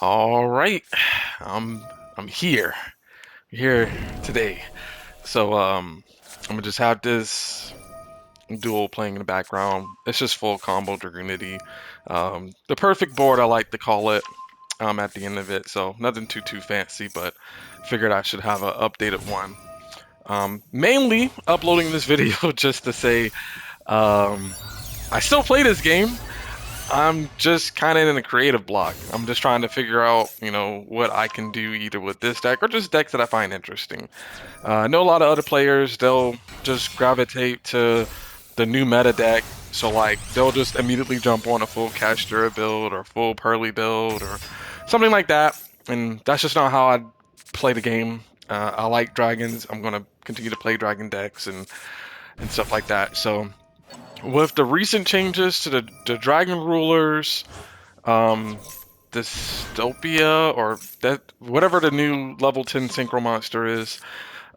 All right, I'm here today. So I'm gonna just have this duel playing in the background. It's just full combo Dragoonity. The perfect board I like to call it. At the end of it, so nothing too fancy, but figured I should have an updated one. Mainly uploading this video just to say I still play this game. I'm just kind of in a creative block. I'm just trying to figure out, what I can do either with this deck or just decks that I find interesting. I know a lot of other players, they'll just gravitate to the new meta deck. So, like, they'll just immediately jump on a full Kashtira build or full Pearly build or something like that. And that's just not how I play the game. I like dragons. I'm going to continue to play dragon decks and stuff like that. So, with the recent changes to the Dragon Rulers, um, Dystopia, or that whatever the new level 10 Synchro monster is,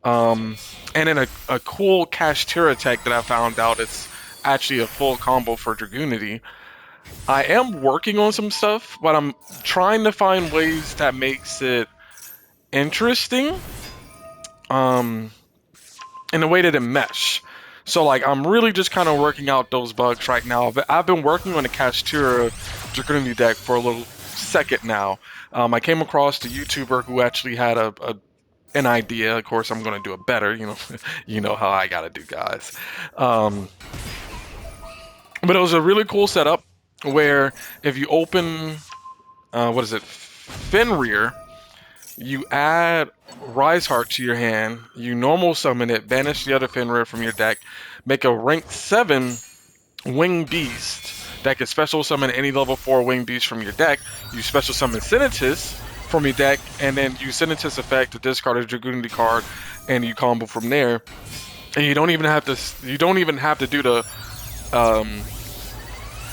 and then a cool Kashtira tech that I found out it's actually a full combo for Dragoonity. I am working on some stuff, but I'm trying to find ways that makes it interesting, um, in a way that it mesh. So like I'm really just kind of working out those bugs right now. But I've been working on the Kashtira Dragoonity deck for a little second now. I came across the YouTuber who actually had an idea. Of course, I'm going to do it better. You know how I got to do, guys. Um, but it was a really cool setup where if you open, what is it, Fenrir, you add Riseheart to your hand, you normal summon it, banish the other Fenrir from your deck, make a rank 7 Winged Beast that can special summon any level 4 Winged Beast from your deck. You special summon Senatus from your deck, and then use Senatus effect to discard a Dragoonity card, and you combo from there. And you don't even have to do the um,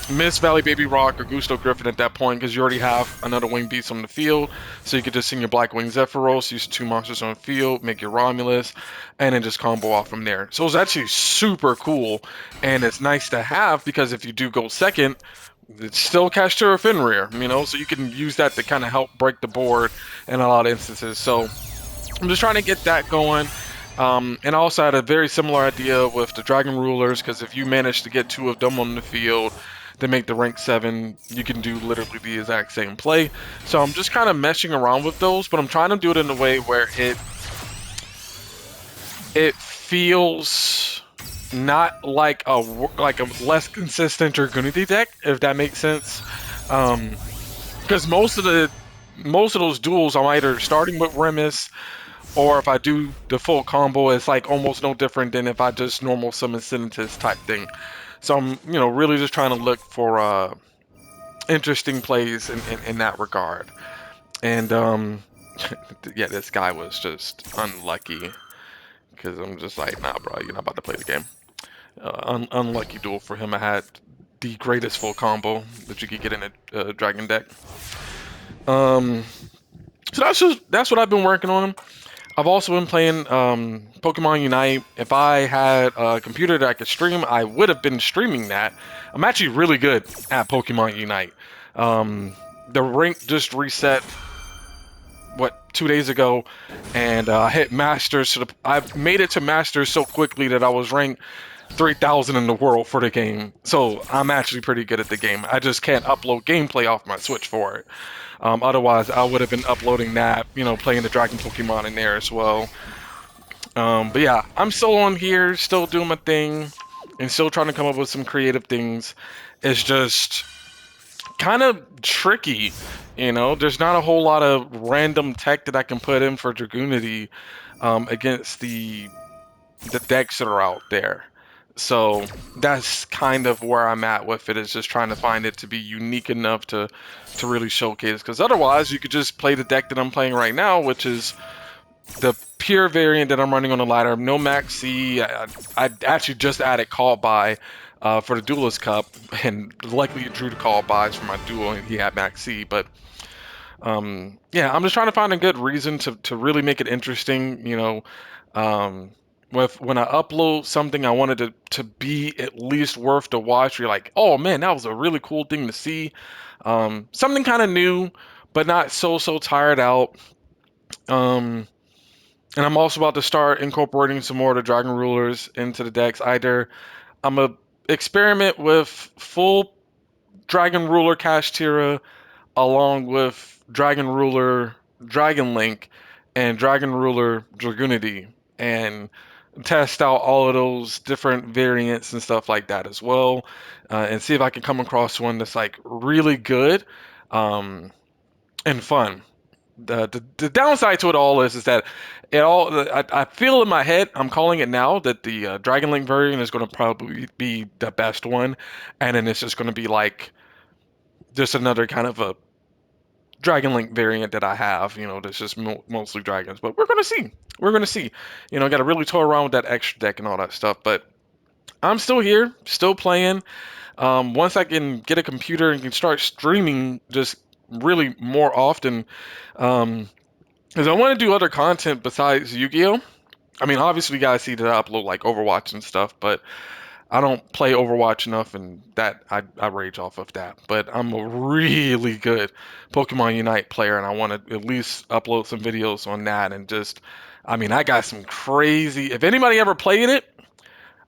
Miss Valley Baby Rock or Gusto Griffin at that point because you already have another Winged Beast on the field. So you could just sing your Black Wing Zephyros, use 2 monsters on the field, make your Romulus, and then just combo off from there. So it's actually super cool, and it's nice to have because if you do go second, it's still Kashtira Fenrir, so you can use that to kind of help break the board in a lot of instances. So I'm just trying to get that going. And I also had a very similar idea with the Dragon Rulers, because if you manage to get 2 of them on the field, they make the rank 7, you can do literally the exact same play. So I'm just kind of meshing around with those, but I'm trying to do it in a way where it feels not like a less consistent Dragoonity deck, if that makes sense. Because most of those duels, I'm either starting with Remus, or if I do the full combo, it's like almost no different than if I just normal summon Senatus type thing. So I'm, really just trying to look for interesting plays in that regard. And yeah, this guy was just unlucky because I'm just like, nah, bro, you're not about to play the game. Unlucky duel for him. I had the greatest full combo that you could get in a dragon deck. So that's what I've been working on. I've also been playing Pokemon Unite. If I had a computer that I could stream, I would have been streaming that. I'm actually really good at Pokemon Unite. The rank just reset, 2 days ago, and I hit Masters. I made it to Masters so quickly that I was ranked 3,000 in the world for the game. So I'm actually pretty good at the game. I just can't upload gameplay off my Switch for it. Otherwise, I would have been uploading that, playing the Dragon Pokemon in there as well. But yeah, I'm still on here, still doing my thing, and still trying to come up with some creative things. It's just kind of tricky, There's not a whole lot of random tech that I can put in for Dragoonity against the decks that are out there. So that's kind of where I'm at with it, is just trying to find it to be unique enough to really showcase. Because otherwise, you could just play the deck that I'm playing right now, which is the pure variant that I'm running on the ladder. No Max C. I actually just added call by for the Duelist Cup, and likely drew the call buys for my duel, and he had Max C. But yeah, I'm just trying to find a good reason to really make it interesting. When I upload something, I wanted to be at least worth the watch. You're like, oh man, that was a really cool thing to see. Something kind of new, but not so tired out. Um, and I'm also about to start incorporating some more of the Dragon Rulers into the decks. Either I'm a experiment with full Dragon Ruler Kashtira along with Dragon Ruler Dragon Link and Dragon Ruler Dragoonity, and test out all of those different variants and stuff like that as well, and see if I can come across one that's like really good, um, and fun. The downside to it all is that I feel in my head, I'm calling it now, that the Dragon Link variant is going to probably be the best one, and then it's just going to be like just another kind of a Dragon Link variant that I have, that's just mostly dragons. But we're gonna see. We're gonna see. Got to really toy around with that extra deck and all that stuff. But I'm still here, still playing. Once I can get a computer and can start streaming just really more often, because I want to do other content besides Yu-Gi-Oh. I mean, obviously, you guys see that I upload like Overwatch and stuff, but I don't play Overwatch enough, and that I rage off of that. But I'm a really good Pokemon Unite player, and I want to at least upload some videos on that. And just, I mean, I got some crazy. If anybody ever played it,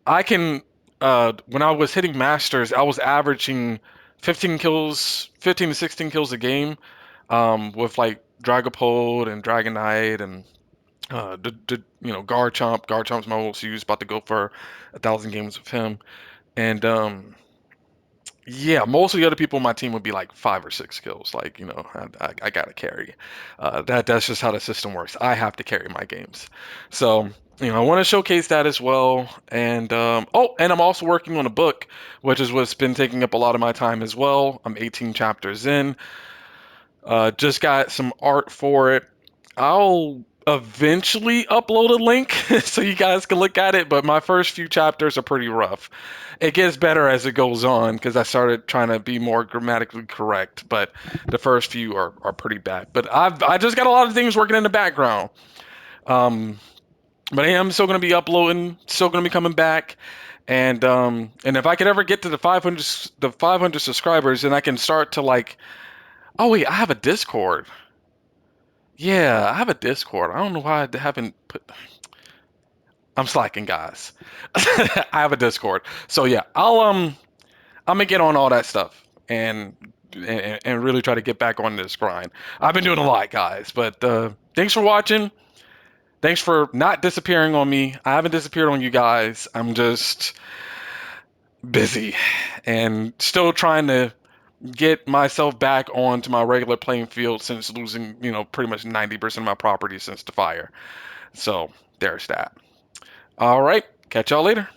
I can. When I was hitting Masters, I was averaging 15 kills, 15 to 16 kills a game, with like Dragapult and Dragonite and Garchomp. Garchomp's my most used. About to go for 1,000 games with him. And yeah, most of the other people on my team would be like 5 or 6 kills. Like, I gotta carry. That's just how the system works. I have to carry my games. So, I want to showcase that as well. And and I'm also working on a book, which is what's been taking up a lot of my time as well. I'm 18 chapters in. Just got some art for it. I'll eventually upload a link so you guys can look at it, but my first few chapters are pretty rough. It gets better as it goes on because I started trying to be more grammatically correct, but the first few are pretty bad. But I just got a lot of things working in the background. Um, but I am still going to be uploading, still going to be coming back. And if I could ever get to the 500 subscribers, then I can start to like, oh wait, I have a Discord. Yeah, I have a Discord. I don't know why I haven't put. I'm slacking, guys. I have a Discord. So yeah, I'm gonna get on all that stuff and really try to get back on this grind. I've been doing a lot, guys, but thanks for watching. Thanks for not disappearing on me. I haven't disappeared on you guys. I'm just busy and still trying to get myself back onto my regular playing field since losing, pretty much 90% of my property since the fire. So there's that. All right. Catch y'all later.